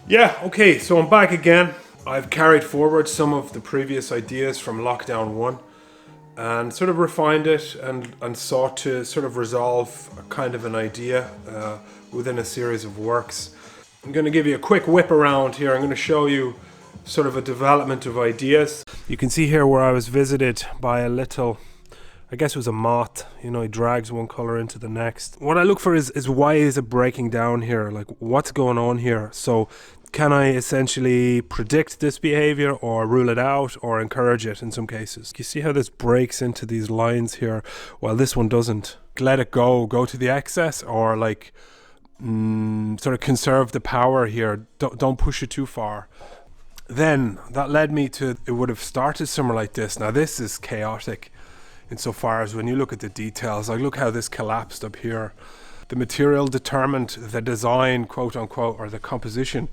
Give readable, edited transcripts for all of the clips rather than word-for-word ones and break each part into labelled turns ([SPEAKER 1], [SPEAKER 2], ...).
[SPEAKER 1] Yeah, okay, so I'm back again. I've carried forward some of the previous ideas from Lockdown 1 and sort of refined it and sought to sort of resolve a kind of an idea within a series of works. I'm going to give you a quick whip around here. I'm going to show you sort of a development of ideas. You can see here where I was visited by a little, I guess it was a moth. You know, he drags one color into the next. What I look for is why is it breaking down here? Like, what's going on here? So can I essentially predict this behavior or rule it out or encourage it in some cases? You see how this breaks into these lines here while this one doesn't? Let it go to the excess, or like sort of conserve the power here. Don't push it too far. Then that led me to, it would have started somewhere like this. Now this is chaotic insofar as when you look at the details, like look how this collapsed up here. The material determined the design, quote unquote, or the composition.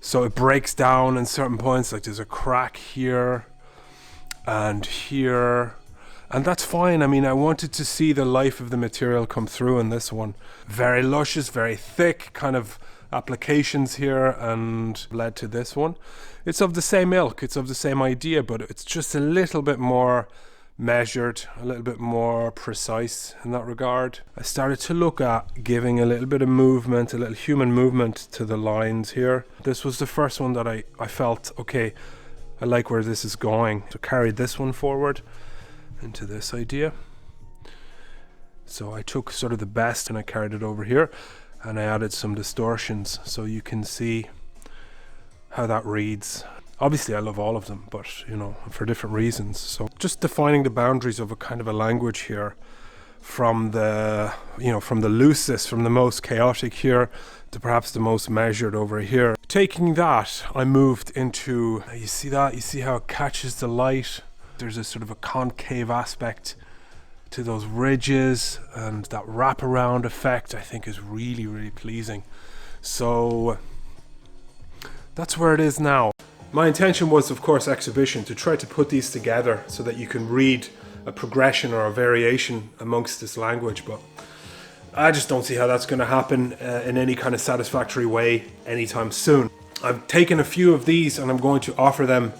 [SPEAKER 1] So it breaks down in certain points, like there's a crack here and here. And that's fine. I mean, I wanted to see the life of the material come through in this one. Very luscious, very thick kind of applications here, and led to this one. It's of the same ilk, it's of the same idea, but it's just a little bit more measured, a little bit more precise in that regard. I started to look at giving a little bit of movement, a little human movement to the lines here. This was the first one that I felt, okay, I like where this is going. So carried this one forward into this idea. So I took sort of the best and I carried it over here, and I added some distortions so you can see how that reads. Obviously I love all of them, but you know, for different reasons. So just defining the boundaries of a kind of a language here, from the, you know, from the loosest, from the most chaotic here to perhaps the most measured over here. Taking that, I moved into, you see that? You see how it catches the light? There's a sort of a concave aspect to those ridges, and that wraparound effect I think is really, really pleasing. So that's where it is now. My intention was, of course, exhibition, to try to put these together so that you can read a progression or a variation amongst this language, but I just don't see how that's going to happen in any kind of satisfactory way anytime soon. I've taken a few of these and I'm going to offer them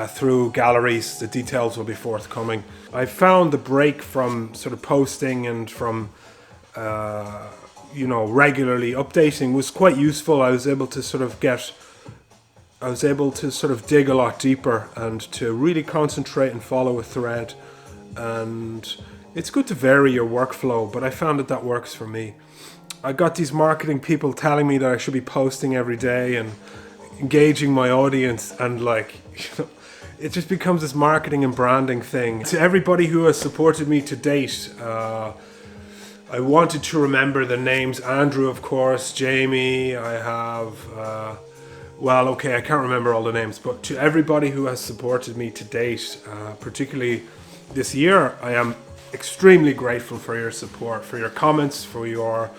[SPEAKER 1] through galleries. The details will be forthcoming. I found the break from sort of posting and from regularly updating was quite useful. I was able to sort of dig a lot deeper and to really concentrate and follow a thread. And it's good to vary your workflow, but I found that works for me. I got these marketing people telling me that I should be posting every day and engaging my audience, and it just becomes this marketing and branding thing. To everybody who has supported me to date, I wanted to remember the names. Andrew, of course, Jamie, I have... I can't remember all the names, but to everybody who has supported me to date, particularly this year, I am extremely grateful for your support, for your comments, for your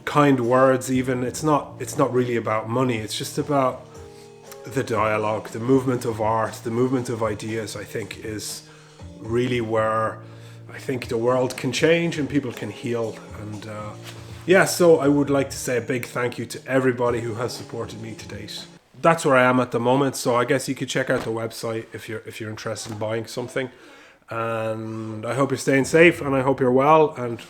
[SPEAKER 1] kind words even. It's not really about money, it's just about the dialogue, the movement of art, the movement of ideas. I think is really where I think the world can change and people can heal. And so I would like to say a big thank you to everybody who has supported me to date. That's where I am at the moment, so I guess you could check out the website if you're interested in buying something. And I hope you're staying safe, and I hope you're well, and